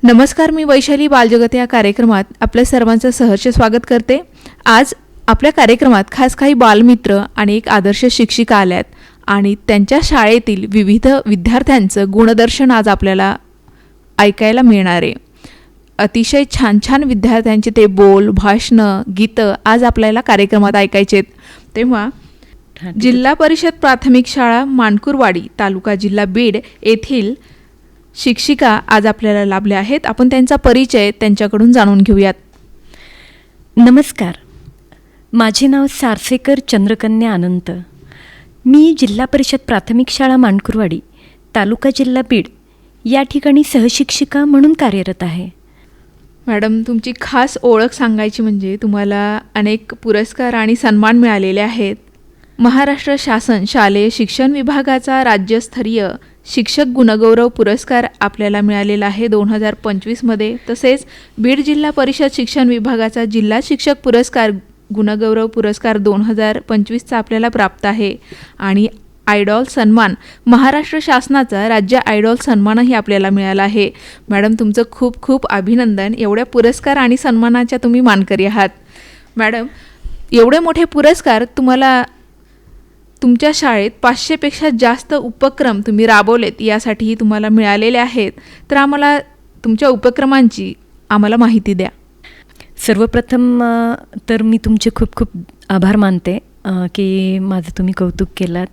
नमस्कार, मी वैशाली बालजगत या कार्यक्रमात आपल्या सर्वांचं सहर्ष स्वागत करते. आज आपल्या कार्यक्रमात खास काही बालमित्र आणि एक आदर्श शिक्षिका आल्यात आणि त्यांच्या शाळेतील विविध विद्यार्थ्यांचं गुणदर्शन आज आपल्याला ऐकायला मिळणार आहे. अतिशय छान छान विद्यार्थ्यांचे ते बोल, भाषणं, गीतं आज आपल्याला कार्यक्रमात ऐकायचे आहेत. तेव्हा जिल्हा परिषद प्राथमिक शाळा मानकुरवाडी, तालुका जिल्हा बीड येथील शिक्षिका आज आपल्याला लाभल्या आहेत. आपण त्यांचा परिचय त्यांच्याकडून जाणून घेऊयात. नमस्कार, माझे नाव सारसेकर चंद्रकन्या अनंत. मी जिल्हा परिषद प्राथमिक शाळा मानकुरवाडी, तालुका जिल्हा बीड या ठिकाणी सहशिक्षिका म्हणून कार्यरत आहे. मॅडम, तुमची खास ओळख सांगायची म्हणजे तुम्हाला अनेक पुरस्कार आणि सन्मान मिळालेले आहेत. महाराष्ट्र शासन शालेय शिक्षण विभागाचा राज्यस्तरीय शिक्षक गुणगौरव पुरस्कार आपल्याला मिळालेला आहे 2025मध्ये. तसेच बीड जिल्हा परिषद शिक्षण विभागाचा जिल्हा शिक्षक पुरस्कार गुणगौरव पुरस्कार 2025चा आपल्याला प्राप्त आहे. आणि आयडॉल सन्मान, महाराष्ट्र शासनाचा राज्य आयडॉल सन्मानही आपल्याला मिळाला आहे. मॅडम, तुमचं खूप खूप अभिनंदन. एवढ्या पुरस्कार आणि सन्मानाच्या तुम्ही मानकरी आहात. मॅडम, एवढे मोठे पुरस्कार तुम्हाला तुमच्या शाळेत 500पेक्षा जास्त उपक्रम तुम्ही राबवलेत यासाठीही तुम्हाला मिळालेले आहेत. तर आम्हाला तुमच्या उपक्रमांची आम्हाला माहिती द्या. सर्वप्रथम तर मी तुमचे खूप खूप आभार मानते की माझं तुम्ही कौतुक केलात.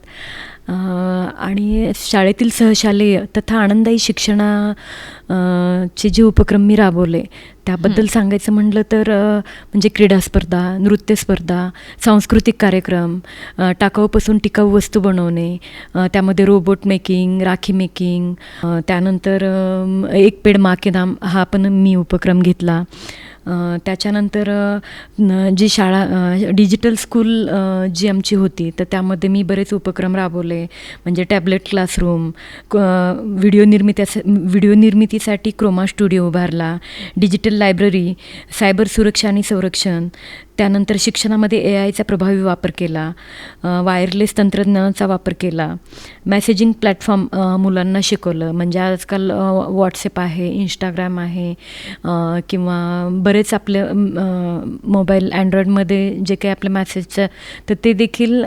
आणि शाळेतील सहशालेय तथा आनंददायी शिक्षणाचे जे उपक्रम मी राबवले त्याबद्दल सांगायचं म्हटलं तर म्हणजे क्रीडा स्पर्धा, नृत्य स्पर्धा, सांस्कृतिक कार्यक्रम, टाकाऊपासून टिकाऊ वस्तू बनवणे, त्यामध्ये रोबोट मेकिंग, राखी मेकिंग, त्यानंतर एक पेड माँ के नाम हा पण मी उपक्रम घेतला. त्याच्यानंतर जी शाळा डिजिटल स्कूल जी आमची होती तर त्यामध्ये मी बरेच उपक्रम राबवले. म्हणजे टॅबलेट क्लासरूम, व्हिडिओ निर्मितीसाठी क्रोमा स्टुडिओ उभारला, डिजिटल लायब्ररी, सायबर सुरक्षा आणि संरक्षण, त्यानंतर शिक्षणामध्ये AIचा प्रभावी वापर केला, वायरलेस तंत्रज्ञानाचा वापर केला, मेसेजिंग प्लॅटफॉर्म मुलांना शिकवलं. म्हणजे आजकाल व्हॉट्सॲप आहे, इंस्टाग्राम आहे, किंवा बरेच आपले मोबाईल अँड्रॉईडमध्ये जे काही आपल्या मॅसेजचं तर ते देखील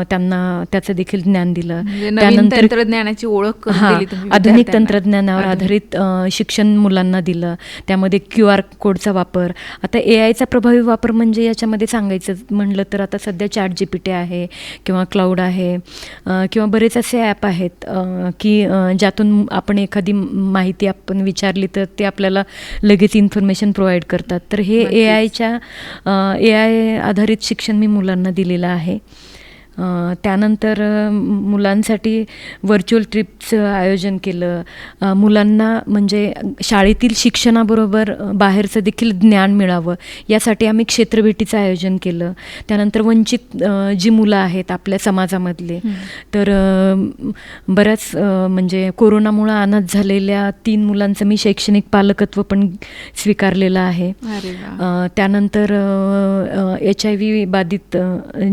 त्यांना त्याचं देखील ज्ञान दिलं. त्यानंतर तंत्रज्ञानाची ओळख आधुनिक तंत्रज्ञानावर आधारित शिक्षण मुलांना दिलं. त्यामध्ये QR कोडचा वापर, आता AIचा प्रभावी वापर म्हणजे याच्यामध्ये सांगायचं म्हणलं तर आता सध्या ChatGPT आहे किंवा क्लाउड आहे किंवा बरेच असे ॲप आहेत की ज्यातून आपण एखादी माहिती आपण विचारली तर ते आपल्याला लगेच इन्फॉर्मेशन प्रोव्हाइड करतात. तर हे AI आधारित शिक्षण मी मुलांना दिलेलं आहे. त्यानंतर मुलांसाठी व्हर्च्युअल ट्रिपचं आयोजन केलं. मुलांना म्हणजे शाळेतील शिक्षणाबरोबर बाहेरचं देखील ज्ञान मिळावं यासाठी आम्ही क्षेत्रभेटीचं आयोजन केलं. त्यानंतर वंचित जी मुलं आहेत आपल्या समाजामधले तर बऱ्याच म्हणजे कोरोनामुळं अनाथ झालेल्या 3 मुलांचं मी शैक्षणिक पालकत्व पण स्वीकारलेलं आहे. त्यानंतर HIV बाधित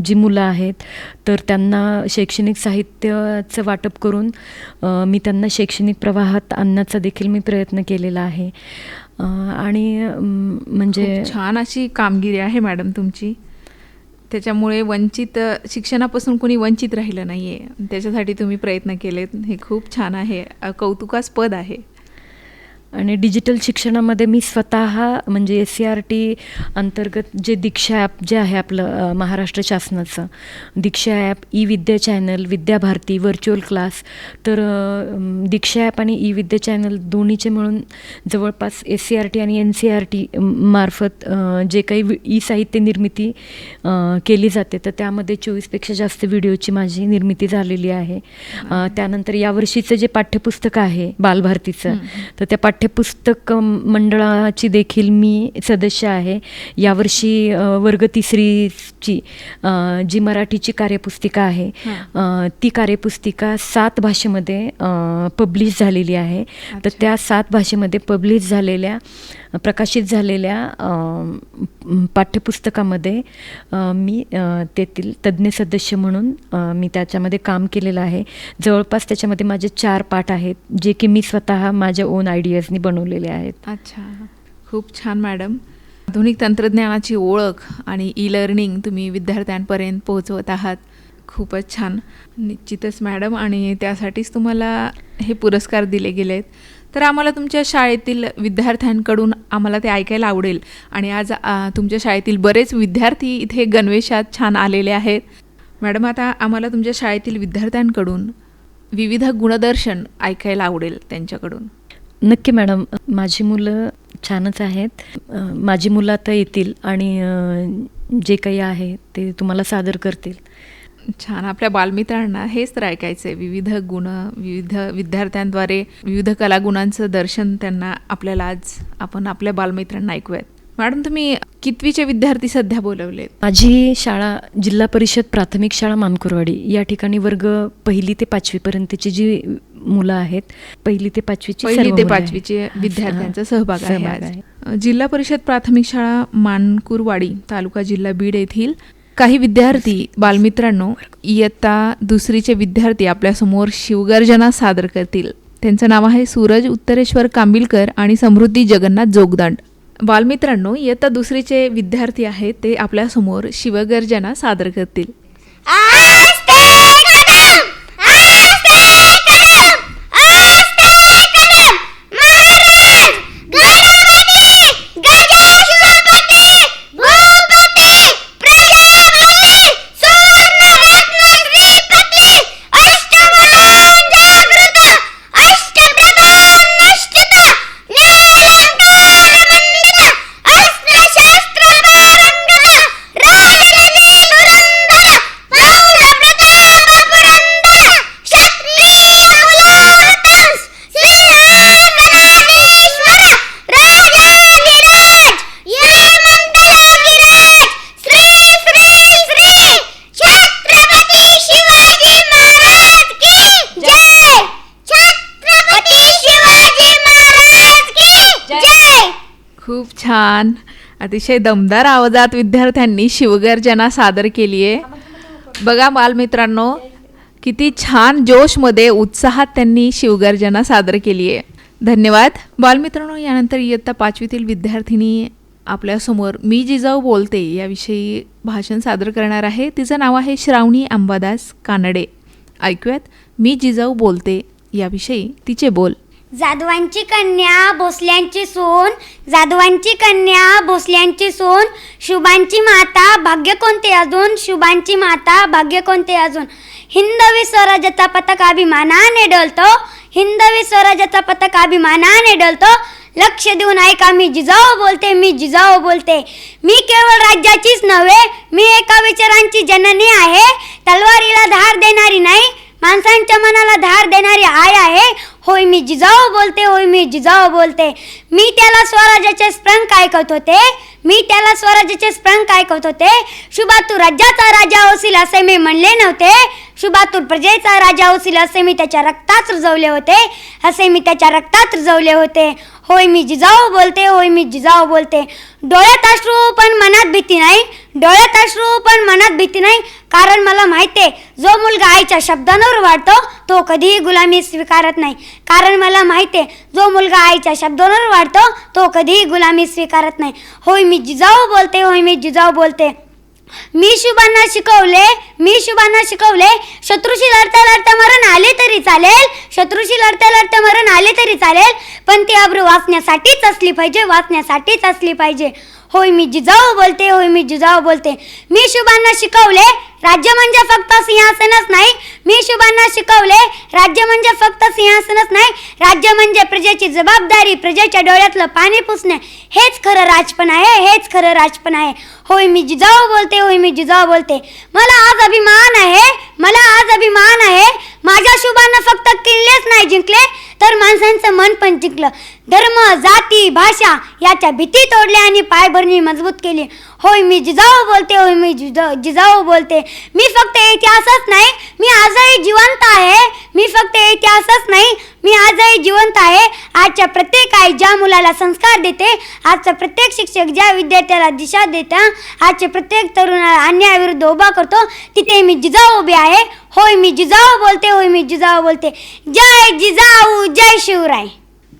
जी मुलं आहेत तर त्यांना शैक्षणिक साहित्याचं वाटप करून मी त्यांना शैक्षणिक प्रवाहात आणण्याचा देखील मी प्रयत्न केलेला आहे. आणि म्हणजे छान अशी कामगिरी आहे मॅडम तुमची. त्याच्यामुळे वंचित शिक्षणापासून कोणी वंचित राहिलं नाही आहे, त्याच्यासाठी तुम्ही प्रयत्न केलेत. हे खूप छान आहे, कौतुकास्पद आहे. आणि डिजिटल शिक्षणामध्ये मी स्वतः म्हणजे SCRT अंतर्गत जे दीक्षा ॲप जे आहे आपलं महाराष्ट्र शासनाचं दीक्षा ॲप, विद्या चॅनल, विद्याभारती, व्हर्च्युअल क्लास, तर दीक्षा ॲप आणि विद्या चॅनल दोन्हीचे मिळून जवळपास SCRT आणि NCERT मार्फत जे काही साहित्य निर्मिती केली जाते तर त्यामध्ये 24पेक्षा जास्त व्हिडिओची माझी निर्मिती झालेली आहे. त्यानंतर यावर्षीचं जे पाठ्यपुस्तक आहे बालभारतीचं तर त्या पाठ्यपुस्तक मंडळाची देखील मी सदस्य आहे. यावर्षी वर्ग 3ची जी मराठीची कार्यपुस्तिका आहे ती कार्यपुस्तिका 7 भाषेमध्ये पब्लिश झालेली आहे. तर त्या 7 भाषेमध्ये पब्लिश झालेल्या प्रकाशित झालेल्या पाठ्यपुस्तकामध्ये मी तेथील तज्ज्ञ सदस्य म्हणून मी त्याच्यामध्ये काम केलेलं आहे. जवळपास त्याच्यामध्ये माझे 4 पाठ आहेत, जे की मी स्वतः माझ्या ओन आयडियाजनी बनवलेले आहेत. अच्छा, खूप छान मॅडम. आधुनिक तंत्रज्ञानाची ओळख आणि ई लर्निंग तुम्ही विद्यार्थ्यांपर्यंत पोहोचवत आहात. खूपच छान. निश्चितच मॅडम, आणि त्यासाठीच तुम्हाला हे पुरस्कार दिले गेलेत. तर आम्हाला तुमच्या शाळेतील विद्यार्थ्यांकडून आम्हाला ते ऐकायला आवडेल. आणि आज तुमच्या शाळेतील बरेच विद्यार्थी इथे गणवेशात छान आलेले आहेत. मॅडम, आता आम्हाला तुमच्या शाळेतील विद्यार्थ्यांकडून विविध गुणदर्शन ऐकायला आवडेल त्यांच्याकडून. नक्की मॅडम, माझी मुलं छानच आहेत. माझी मुलं आता येतील आणि जे काही आहे ते तुम्हाला सादर करतील. छान. आपल्या बालमित्रांना हेच तर ऐकायचं आहे, विविध गुण, विविध विद्यार्थ्यांद्वारे विविध कलागुणांचं दर्शन त्यांना आपल्याला आज आपण आपल्या बालमित्रांना ऐकूयात. मॅडम, तुम्ही कितवीचे विद्यार्थी सध्या बोलवलेत? माझी शाळा जिल्हा परिषद प्राथमिक शाळा मानकुरवाडी या ठिकाणी वर्ग 1ली ते 5वी पर्यंतची जी मुलं आहेत, 1ली ते 5वीचे विद्यार्थ्यांचा सहभाग आहे आज. जिल्हा परिषद प्राथमिक शाळा मानकुरवाडी, तालुका जिल्हा बीड येथील काही विद्यार्थी बालमित्रांनो, इयत्ता 2रीचे विद्यार्थी आपल्यासमोर शिवगर्जना सादर करतील. त्यांचं नाव आहे सूरज उत्तरेश्वर कांबिलकर आणि समृद्धी जगन्नाथ जोगदंड. बालमित्रांनो, इयत्ता 2रीचे विद्यार्थी आहेत, ते आपल्यासमोर शिवगर्जना सादर करतील. खूप छान. अतिशय दमदार आवाजात विद्यार्थ्यांनी शिवगर्जना सादर केली आहे. बघा बालमित्रांनो, किती छान जोशमध्ये, उत्साहात त्यांनी शिवगर्जना सादर केली आहे. धन्यवाद. बालमित्रांनो, यानंतर इयत्ता 5वीतील विद्यार्थिनी आपल्यासमोर मी जिजाऊ बोलते याविषयी भाषण सादर करणार आहे. तिचं नाव आहे श्रावणी अंबादास कानडे. ऐकूयात मी जिजाऊ बोलते याविषयी तिचे बोल. जाधवांची कन्या भोसल्यांची सून, जाधवांची कन्या भोसल्यांची सून, शुभांची माता भाग्य कोणते अजून, शुभांची माता भाग्य कोणते अजून. हिंदवी स्वराज्याचा पताका अभिमानाने डोलतो, हिंदवी स्वराज्याचा पताका अभिमानाने डोलतो. लक्ष देऊन ऐका, मी जिजाऊ बोलते, मी जिजाऊ बोलते. मी केवळ राज्याचीच नव्हे, मी एका विचारांची जननी आहे. तलवारीला धार देणारी नाही, माणसांच्या मनाला धार देणारी आई आहे. होय मी जिजाऊ बोलते, होय मी जिजाऊ बोलते. मी त्याला स्वराज्याचे स्पंक ऐकत होते, मी त्याला स्वराज्याचे स्पंक ऐकत होते. शुभा तू राज्याचा राजा होशील असे मी म्हणले नव्हते, शुभा तू प्रजेचा राजा होशील असे मी त्याच्या रक्तात रुजवले होते, असे मी त्याच्या रक्तात रुजवले होते. होय मी जिजाऊ बोलते, होय मी जिजाऊ बोलते. डोळ्यात अश्रू पण मनात भीती नाही, डोळ्यात अश्रू पण मनात भीती नाही. कारण मला माहिती आहे, जो मुलगा आईच्या शब्दांवर वाढतो तो कधीही गुलामी स्वीकारत नाही. कारण मला माहिती आहे, जो मुलगा आईच्या शब्दांवर वाढतो तो कधीही गुलामी स्वीकारत नाही. होय मी जिजाऊ बोलते, होय मी जिजाऊ बोलते. मी शुभांना शिकवले, मी शुभांना शिकवले. शत्रूशी लढता लढता मरण आले तरी चालेल, शत्रूशी लढता लढता मरण आले तरी चालेल, पण ती अब्रू वाचण्यासाठीच असली पाहिजे, वाचण्यासाठीच असली पाहिजे. होय मी जिजाऊ बोलते, होय मी जिजाऊ बोलते. मी शुभांना शिकवले, राज्य म्हणजे फक्त सिंहासनच नाही. मी शुभांना शिकवले, राज्य म्हणजे फक्त सिंहासनच नाही, राज्य म्हणजे प्रजेची जबाबदारी, प्रजेच्या डोळ्यातलं पाणी पुसणे. हेच खरं राजपण आहे, हेच खरं राजपण आहे. होय मी जिजाऊ बोलते, होय मी जिजाऊ बोलते. मला आज अभिमान आहे, मला आज अभिमान आहे. माझ्या शुभांना फक्त किल्लेच नाही जिंकले, तर माणसांचं मन पण जिंकलं. धर्म, जाती, भाषा याच्या भीती तोडल्या आणि पायभरणी मजबूत केली. होय मी जिजाऊ बोलते, होय मी जिजाऊ बोलते. मी फक्त इतिहासच नाही, मी आजही जिवंत आहे, मी फक्त इतिहासच नाही, मी आजही जिवंत आहे. आजच्या प्रत्येक आई ज्या मुलाला संस्कार देते, आजचा प्रत्येक शिक्षक ज्या विद्यार्थ्याला दिशा देता, आजचे प्रत्येक तरुणाला अन्यायाविरुद्ध उभा करतो, तिथे मी जिजाऊ उभी आहे. होय मी जिजाऊ बोलते, होय मी जिजाऊ बोलते. जय जिजाऊ, जय शिवराय.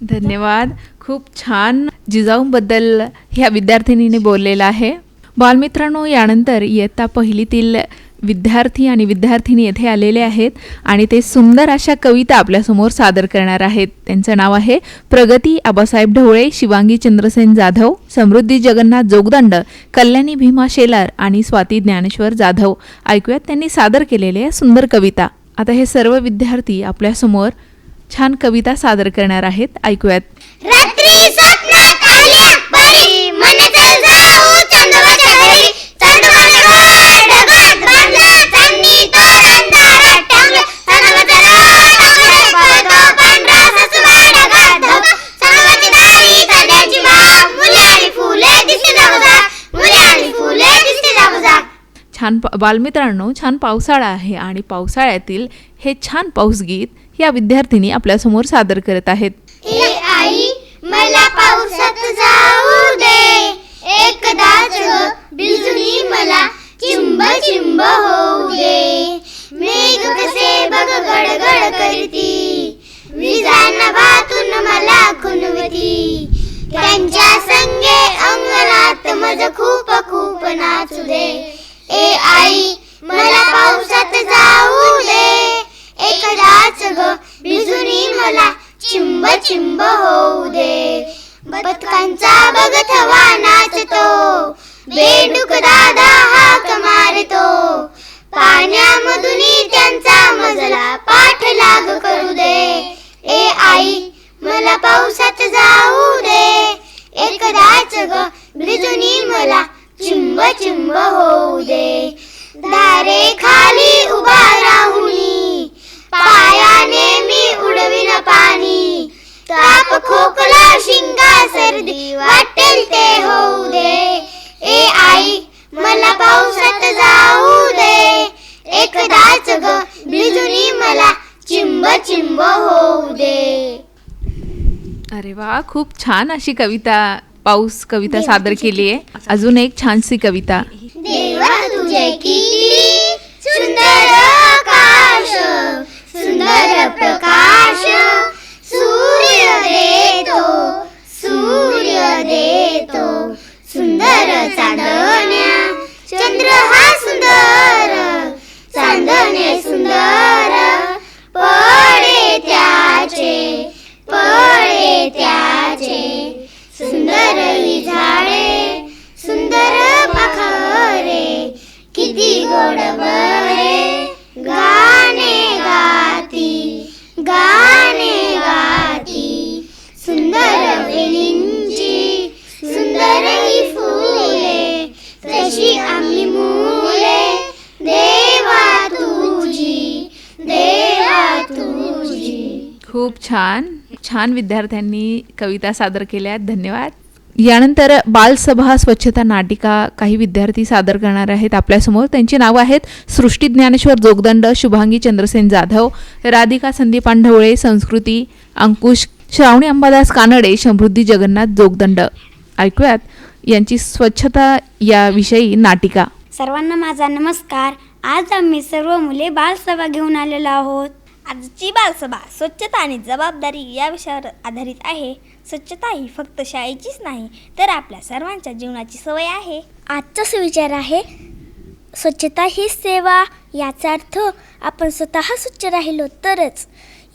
धन्यवाद. खूप छान जिजाऊबद्दल ह्या विद्यार्थिनीने बोललेलं आहे. बालमित्रांनो, यानंतर इयत्ता पहिलीतील विद्यार्थी आणि विद्यार्थिनी येथे आलेले आहेत आणि ते सुंदर अशा कविता आपल्यासमोर सादर करणार आहेत. त्यांचं नाव आहे प्रगती आबासाहेब ढवळे, शिवांगी चंद्रसेन जाधव, समृद्धी जगन्नाथ जोगदंड, कल्याणी भीमा शेलार आणि स्वाती ज्ञानेश्वर जाधव. ऐकूयात त्यांनी सादर केलेल्या सुंदर कविता. आता हे सर्व विद्यार्थी आपल्यासमोर छान कविता सादर करणार आहेत. ऐकूयात. रात्री स्वप्नात आली अकबरी, मनात जाऊ चंदवाच्या घरी. चंदवाचं घर ढगात बांधलं, चांदणी तोरण दारात टांगलं. चंदवाचं घर अक्षर पळतं, पांढरा ससुरा ढगात धग. चंदवाची दारी सध्याची बाग, मुले आणि फुले दिसते जागोजाग, मुले आणि फुले दिसते जागोजाग. छान बालमित्रांनो, छान पावसाळा आहे आणि पावसाळ्यातील हे छान पाऊसगीत या विद्यार्थिनी आपल्यासमोर सादर करत आहेत. ए आई मला पावसात जाऊ दे, एकदाच भिजूनी मला चिंब चिंब होऊ दे. मेघ कसे बघ गडगड करती, विजांना भातून मला खुनवती. त्यांच्या संगे अंगणात मज खूप खूप नाचू दे. ए आई मला पावसात जाऊ दे, एकदाच भिजूनी मला चिंब चिंब होऊ दे. बदकांचा बघ थवा नाचतो, बेडूक दादा हाक मारतो. पाण्यामधून त्यांचा मजला पाठलाग करू दे. ए आई मला पावसात जाऊ दे, एकदाच भिजूनी मला चिंब चिंब होऊ दे. दारे खाली उभा राहुनी, पायाने मी उडविन पाणी. ताप खोकला शिंगा सर्दी वाटेल ते होऊ दे. ए आई मला पावसात जाऊ दे, एकदाच भिजूनी मला चिंब चिंब होऊ दे. अरे वा, खूप छान अशी कविता पाऊस कविता सादर केली आहे. अजून एक छानशी कविता. देवा तुझे किती सुंदर आकाश, सुंदर प्रकाश. सूर्य देतो, सूर्य देतो सुंदर चांदण्या. चंद्र हा सुंदर, चांदणे सुंदर. पळे त्याचे, पळे त्याचे. सुंदर ही झाडे, सुंदर पाखरे. किती गोड बरे गाणे गाती, गाणे गाती. सुंदर वेलींची, सुंदर ही फुले. तशी आम्ही मुले, देवा तुझी, देवा तुझी. खूप छान छान विद्यार्थ्यांनी कविता सादर केल्या. धन्यवाद. यानंतर बालसभा स्वच्छता नाटिका काही विद्यार्थी सादर करणार आहेत आपल्यासमोर. त्यांची नावं आहेत सृष्टी ज्ञानेश्वर जोगदंड, शुभांगी चंद्रसेन जाधव, राधिका संदीपान ढवळे, संस्कृती अंकुश, श्रावणी अंबादास कानडे, समृद्धी जगन्नाथ जोगदंड. ऐकूयात यांची स्वच्छता याविषयी नाटिका. सर्वांना माझा नमस्कार. आज आम्ही सर्व मुले बालसभा घेऊन आलेलो आहोत. आजची बालसभा स्वच्छता आणि जबाबदारी या विषयावर आधारित आहे. स्वच्छता ही फक्त शाळेचीच नाही, तर आपल्या सर्वांच्या जीवनाची सवय आहे. आजचा सुविचार आहे स्वच्छता ही सेवा. याचा अर्थ आपण स्वतः स्वच्छ राहिलो तरच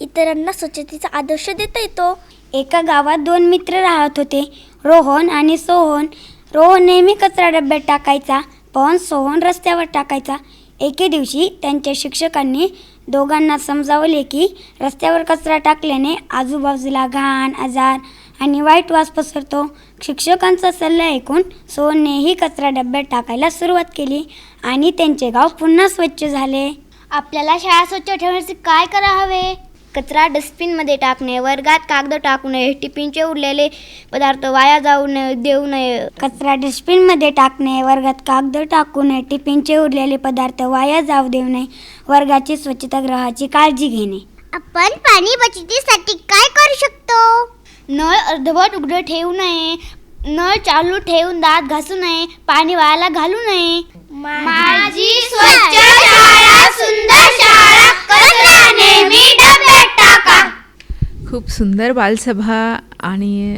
इतरांना स्वच्छतेचा आदर्श देता येतो. एका गावात दोन मित्र राहत होते, रोहन आणि सोहन. रोहन नेहमी कचरा डब्यात टाकायचा, पण सोहन रस्त्यावर टाकायचा. एके दिवशी त्यांच्या शिक्षकांनी दोघांना समजावले की रस्त्यावर कचरा टाकल्याने आजूबाजूला घाण, आजार आणि वाईट वास पसरतो. शिक्षकांचा सल्ला ऐकून सोहननेही कचरा डब्यात टाकायला सुरुवात केली आणि त्यांचे गाव पुन्हा स्वच्छ झाले. आपल्याला शाळा स्वच्छ ठेवण्यासाठी काय करावे हवे? कचरा डस्टबिनमध्ये टाकणे, वर्गात कागद टाकू नये, टिफिनचे उरलेले पदार्थ वाया जाऊ नये देऊ नये. कचरा डस्टबिनमध्ये टाकणे, वर्गात कागद टाकू नये, टिफिनचे उरलेले पदार्थ वाया जाऊ देऊ नये, वर्गाची स्वच्छतागृहाची काळजी घेणे. आपण पाणी बचतीसाठी काय करू शकतो? नळ अर्धवट उघडं ठेवू नये, नळ चालू ठेवून दात घासू नये, पाणी वायाला घालू नये. माझी स्वच्छ शाळा सुंदर शाळा, कचरा नेहमी डब्यात टाका. खूप सुंदर बालसभा आणि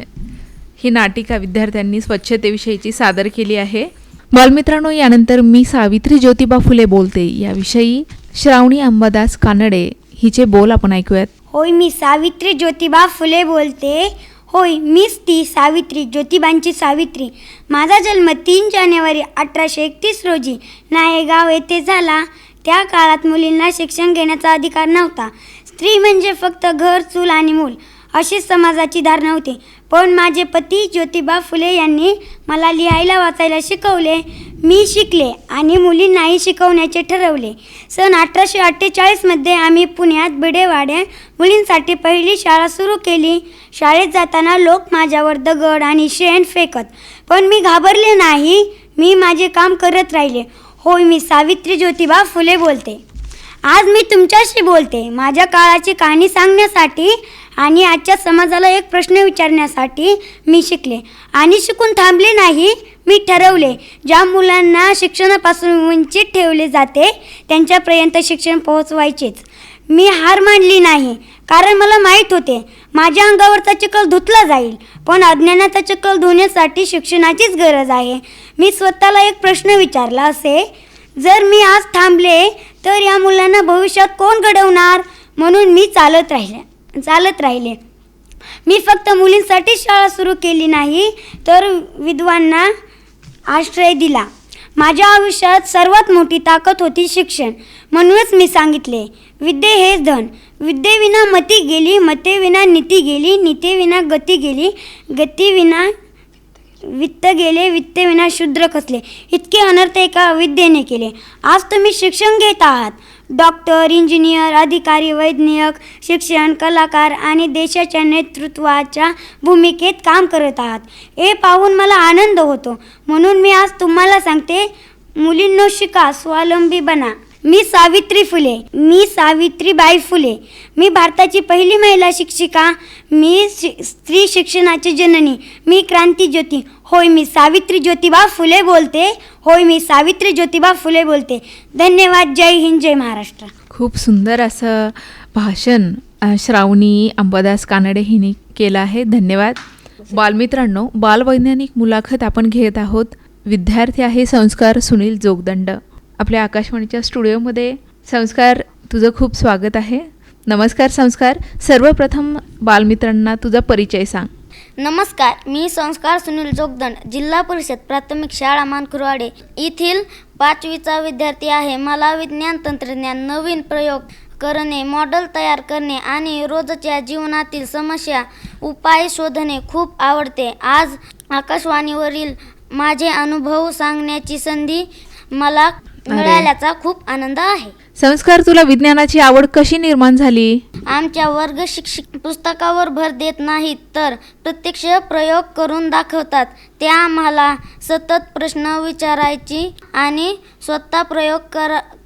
ही नाटिका विद्यार्थ्यांनी स्वच्छतेविषयीची सादर केली आहे. बालमित्रांनो, यानंतर मी सावित्री ज्योतिबा फुले बोलते याविषयी श्रावणी अंबादास कानडे हिचे बोल आपण ऐकूयात. होय, मी सावित्री ज्योतिबा फुले बोलते. होय, मीच ती सावित्री, ज्योतिबांची सावित्री. माझा जन्म 3 जानेवारी 1831 रोजी नायगाव येथे झाला. त्या काळात मुलींना शिक्षण घेण्याचा अधिकार नव्हता. स्त्री म्हणजे फक्त घर, चूल आणि मूल अशी समाजाची धारणा होती. पण माझे पती ज्योतिबा फुले यांनी मला लिहायला वाचायला शिकवले. मी शिकले आणि मुलींनाही शिकवण्याचे ठरवले. सन 1848मध्ये आम्ही पुण्यात भिडेवाड्यात मुलींसाठी पहिली शाळा सुरू केली. शाळेत जाताना लोक माझ्यावर दगड आणि शेण फेकत, पण मी घाबरले नाही. मी माझे काम करत राहिले. होय, मी सावित्री ज्योतिबा फुले बोलते. आज मी तुमच्याशी बोलते माझ्या काळाची कहाणी सांगण्यासाठी आणि आजच्या समाजाला एक प्रश्न विचारण्यासाठी. मी शिकले आणि शिकून थांबले नाही. मी ठरवले, ज्या मुलांना शिक्षणापासून वंचित ठेवले जाते त्यांच्यापर्यंत शिक्षण पोहोचवायचेच. मी हार मानली नाही, कारण मला माहीत होते माझ्या अंगावरचा चिखल धुतला जाईल, पण अज्ञानाचा चिखल धुण्यासाठी शिक्षणाचीच गरज आहे. मी स्वतःला एक प्रश्न विचारला असे, जर मी आज थांबले तर या मुलांना भविष्यात कोण घडवणार? म्हणून मी चालत राहिले. मी फक्त मुलींसाठी शाळा सुरू केली नाही, तर विधवांना आश्रय दिला. माझ्या आयुष्यात सर्वात मोठी ताकद होती शिक्षण. म्हणूनच मी सांगितले, विद्ये हेच धन. विद्येविना मती गेली, मतेविना नीती गेली, नीतीविना गती गेली, गतीविना वित्त गेले, वित्तविना शूद्र खचले. इतके अनर्थ एका अविद्येने केले. आज तुम्ही शिक्षण घेत आहात. डॉक्टर, इंजिनियर, अधिकारी, वैज्ञानिक, शिक्षण, कलाकार आणि देशाच्या नेतृत्वाच्या भूमिकेत काम करत आहात. हे पाहून मला आनंद होतो. म्हणून मी आज तुम्हाला सांगते, मुलींनो शिका, स्वावलंबी बना. मी सावित्रीबाई फुले. मी भारताची पहिली महिला शिक्षिका. मी स्त्री शिक्षणाची जननी. मी क्रांती ज्योती. होय, मी सावित्री ज्योतिबा फुले बोलते. धन्यवाद. जय हिंद, जय महाराष्ट्र. खूप सुंदर असं भाषण श्रावणी अंबादास कानडे हिने केलं आहे. धन्यवाद. बालमित्रांनो, बालवैज्ञानिक मुलाखत आपण घेत आहोत. विद्यार्थी आहे संस्कार सुनील जोगदंड. आपल्या आकाशवाणीच्या स्टुडिओमध्ये संस्कार, तुझं खूप स्वागत आहे. नमस्कार संस्कार. सर्वप्रथम बालमित्रांना तुझा परिचय सांग. नमस्कार, मी संस्कार सुनील जोगदंड, जिल्हा परिषद प्राथमिक शाळा मानकुरवाडे येथील 5वीचा विद्यार्थी आहे. मला विज्ञान, तंत्रज्ञान, नवीन प्रयोग करणे, मॉडेल तयार करणे आणि रोजच्या जीवनातील समस्या उपाय शोधणे खूप आवडते. आज आकाशवाणीवरील माझे अनुभव सांगण्याची संधी मला मिळाल्याचा खूप आनंद आहे. संस्कार, तुला विज्ञानाची आवड कशी निर्माण झाली? आमच्या वर्ग शिक्षक पुस्तकावर भर देत नाहीत, तर प्रत्यक्ष प्रयोग करून दाखवतात. ते आम्हाला सतत प्रश्न विचारायची आणि स्वतः प्रयोग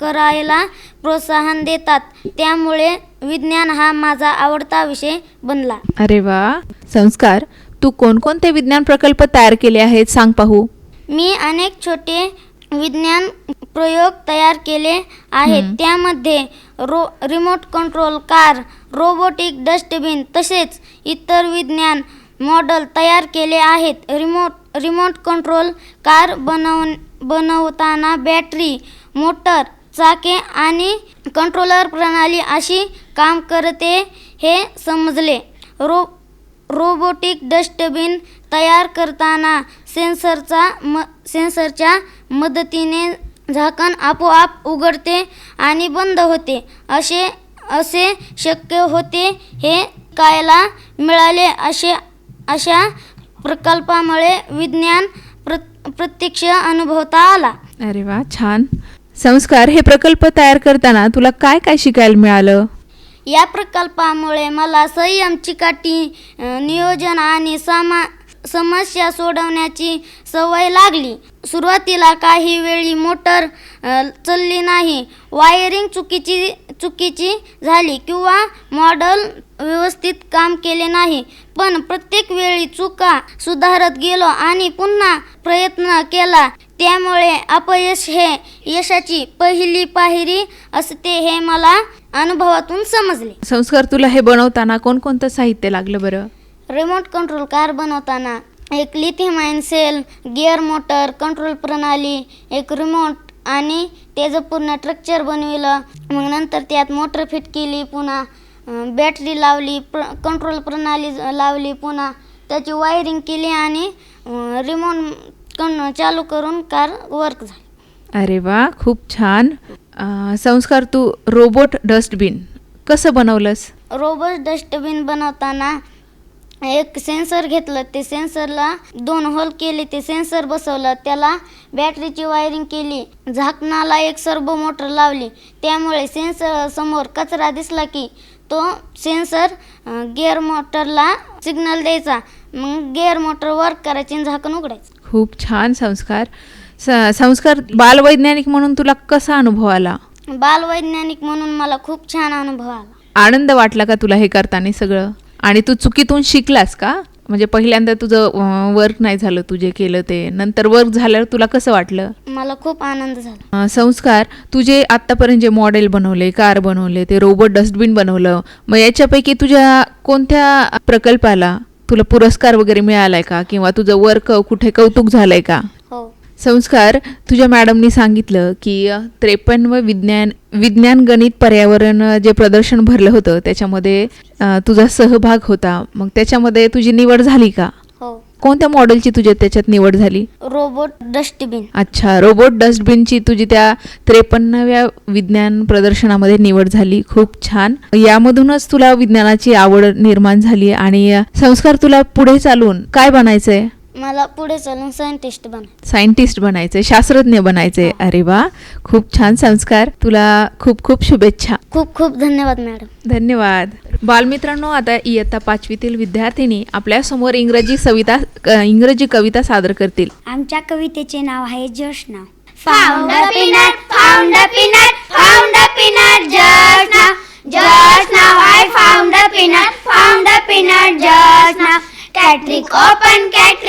करायला प्रोत्साहन देतात. त्यामुळे विज्ञान हा माझा आवडता विषय बनला. अरे वा. संस्कार, तू कोणकोणते विज्ञान प्रकल्प तयार केले आहेत सांग पाहू. मी अनेक छोटे विज्ञान प्रयोग तयार केले आहेत. त्यामध्ये remote control car, robotic dustbin तसेच इतर विज्ञान मॉडेल तयार केले आहेत. रिमोट कंट्रोल कार बनवताना बॅटरी, मोटर, चाके आणि कंट्रोलर प्रणाली अशी काम करते हे समजले. रोबोटिक डस्टबिन तयार करताना सेन्सरच्या मदतीने झाकण आपोआप उघडते आणि बंद होते. असे शक्य होते हे शिकायला मिळाले. अशा प्रकल्पामुळे विज्ञान प्रत्यक्ष अनुभवता आला. अरे वा, छान. संस्कार, हे प्रकल्प तयार करताना तुला काय काय शिकायला मिळालं? या प्रकल्पामुळे मला संयम, चिकाटी, नियोजन आणि समस्या सोडवण्याची सवय लागली. सुरुवातीला काही वेळी मोटर चालली नाही, वायरिंग चुकीची चुकीची झाली किंवा मॉडेल व्यवस्थित काम केले नाही, पण प्रत्येक वेळी चुका सुधारत गेलो आणि पुन्हा प्रयत्न केला. त्यामुळे अपयश हे यशाची पहिली पायरी असते हे मला अनुभवातून समजले. संस्कार, तुला हे बनवताना कोणकोणतं साहित्य लागलं बरं? रिमोट कंट्रोल कार बनवताना एक lithium ion cell, gear motor, control प्रणाली, एक रिमोट आणि त्याचं पूर्ण स्ट्रक्चर बनविलं. मग नंतर त्यात मोटर फिट केली, पुन्हा बॅटरी लावली, कंट्रोल प्रणाली लावली, पुन्हा त्याची वायरिंग केली आणि रिमोट चालू करून कार वर्क झाली. अरे वा, खूप छान. संस्कार, तू रोबोट डस्टबिन कसं बनवलंस? रोबोट डस्टबिन बनवताना एक सेन्सर घेतलं, ते सेन्सरला 2 होल केले, ते सेन्सर बसवलं, त्याला बॅटरीची वायरिंग केली, झाकणाला एक सर्बो मोटर लावली. त्यामुळे सेन्सर समोर कचरा दिसला की तो सेन्सर गिअर मोटरला सिग्नल द्यायचा, मग गिअर मोटर वर्क करायची आणि झाकण उघडायचं. खूप छान संस्कार. संस्कार, बालवैज्ञानिक म्हणून तुला कसा अनुभव आला? बालवैज्ञानिक म्हणून मला खूप छान अनुभव आला. आनंद वाटला का तुला हे करताना सगळं? आणि तू चुकीतून शिकलास का? म्हणजे पहिल्यांदा तुझं वर्क नाही झालं, तू जे केलं ते, नंतर वर्क झाल्यावर तुला कसं वाटलं? मला खूप आनंद झाला. संस्कार, तुझे आत्तापर्यंत जे मॉडेल बनवले, कार बनवले, ते रोबोट डस्टबिन बनवलं, मग याच्यापैकी तुझ्या कोणत्या प्रकल्पाला तुला पुरस्कार वगैरे मिळालाय का, किंवा तुझं वर्क कुठे कौतुक झालंय का? हो. संस्कार, तुझ्या मॅडमनी सांगितलं की 53 विज्ञान गणित पर्यावरण जे प्रदर्शन भरलं होतं त्याच्यामध्ये तुझा सहभाग होता. मग त्याच्यामध्ये तुझी निवड झाली का? हो. कोणत्या मॉडेलची तुझी त्याच्यात निवड झाली? Robot dustbin. अच्छा, रोबोट डस्टबिनची तुझी त्या 53व्या विज्ञान प्रदर्शनामध्ये निवड झाली. खूप छान. यामधूनच तुला विज्ञानाची आवड निर्माण झाली. आणि संस्कार, तुला पुढे चालून काय बनायचंय? मला पुढे चालून सायंटिस्ट बनायचं. सायंटिस्ट बनायचंय, शास्त्रज्ञ बनायचंय. अरे वा, खूप छान संस्कार. तुला खूप खूप शुभेच्छा. खूप खूप धन्यवाद मॅडम. धन्यवाद. बालमित्रांनो, आता इयत्ता 5वीतील विद्यार्थिनी आपल्यासमोर इंग्रजी कविता सादर करतील. आमच्या कवितेचे नाव आहे Joshna. Found a peanut, found a peanut, found a peanut just now. Just now I found a peanut, just now. Cat trick open, just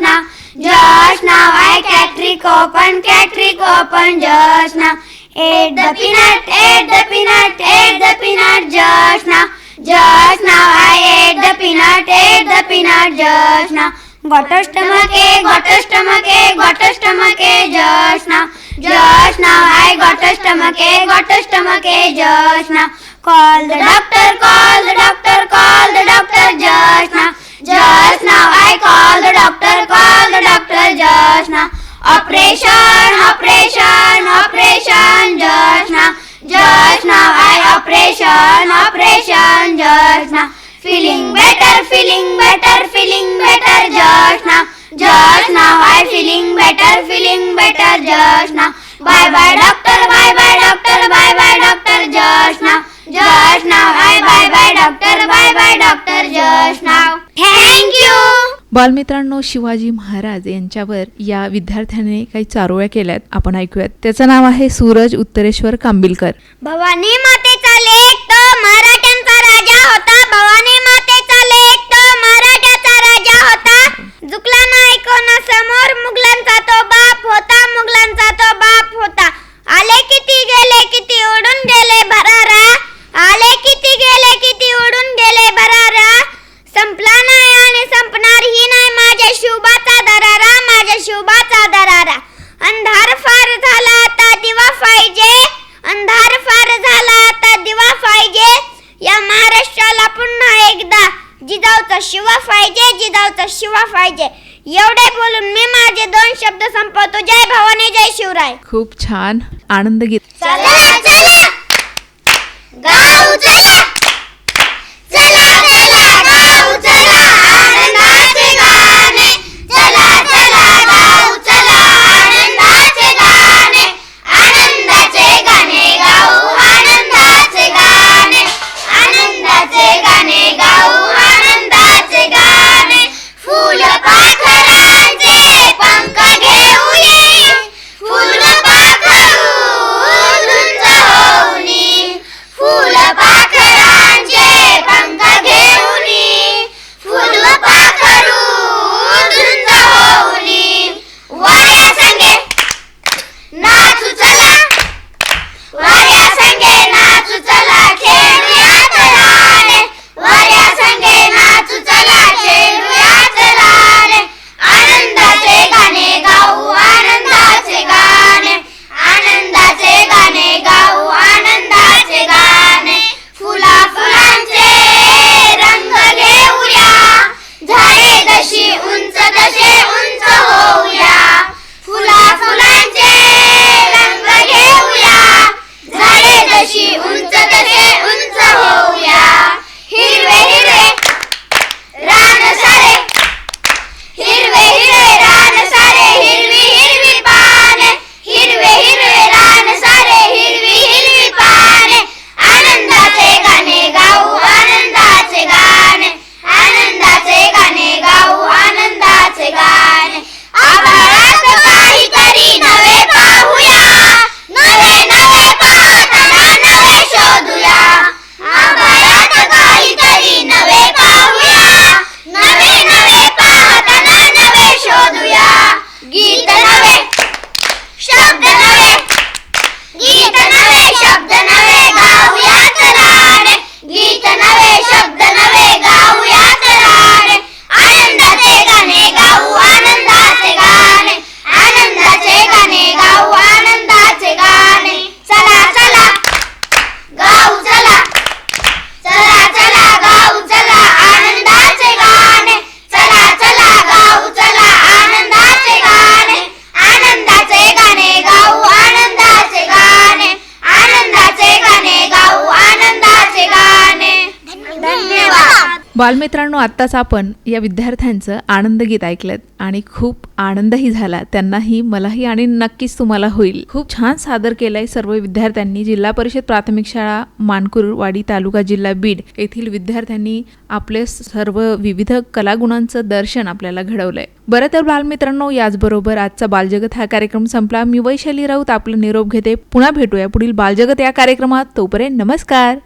now. Just now I cat trick open, just now. Ate the peanut, just now. Just now I ate the peanut, just now. Got a stomach ache, just now. Just now I got a stomach ache, just now. Call the doctor, just now. Just now I call the doctor, just now. Operation, just now. Just now I operation, just now. Feeling better, just now. Just now I feeling better, just now. Bye bye doctor, just now. Just now I bye bye doctor, just now. Thank you. बालमित्रांनो, शिवाजी महाराज यांच्यावर या विद्यार्थ्याने काही चारोळ्या केल्यात, आपण ऐकूयात. त्याचं नाव आहे सूरज उत्तरेश्वर कांबिलकर. भवानी मातेचा लेक तो मराठ्यांचा राजा होता. भवानी मातेचा लेक तो मराठ्याचा राजा होता. झुकला नाही कोणासमोर, मुघलांचा तो बाप होता. मुघलांचा तो बाप होता. आले किती गेले किती उडून गेले भरारा. आले किती गेले किती उडून गेले भरारा. संपला नाही आणि संपणारही नाही माझ्या शिवबाचा दरारा, माझ्या शिवबाचा दरारा. अंधार फार झाला आता दिवा पाहिजे. अंधार फार झाला आता दिवा पाहिजे. या महाराष्ट्राला पुन्हा एकदा जिजाऊचा शिवा पाहिजे, जिजाऊचा शिवा पाहिजे. एवढे बोलून मी माझे 2 शब्द संपवतो. जय भवानी, जय शिवराय. खूप छान. आनंद घेत. चला चला गाऊ चला, चला चला गाऊ चला, आनंदाचे गाणे. चला चला गाऊ चला, आनंदाचे गाणे. आनंदाचे गाणे गाऊ, आनंदाचे गाणे. आनंदाचे गाणे गाऊ, आनंदाचे गाणे. फुल पाखरांचे पंख घेऊ ये, फुल पाखरू बालमित्रांनो, आत्ताच आपण या विद्यार्थ्यांचं आनंद गीत ऐकलं आणि खूप आनंदही झाला, त्यांनाही मलाही आणि नक्कीच तुम्हाला होईल. खूप छान सादर केलंय सर्व विद्यार्थ्यांनी. जिल्हा परिषद प्राथमिक शाळा मानकुरवाडी तालुका जिल्हा बीड येथील विद्यार्थ्यांनी आपले सर्व विविध कलागुणांचं दर्शन आपल्याला घडवलंय. बरं तर बालमित्रांनो, याचबरोबर आजचा बालजगत हा कार्यक्रम संपला. मी वैशाली राऊत आपला निरोप घेते. पुन्हा भेटूया पुढील बालजगत या कार्यक्रमात. तोपर्यंत नमस्कार.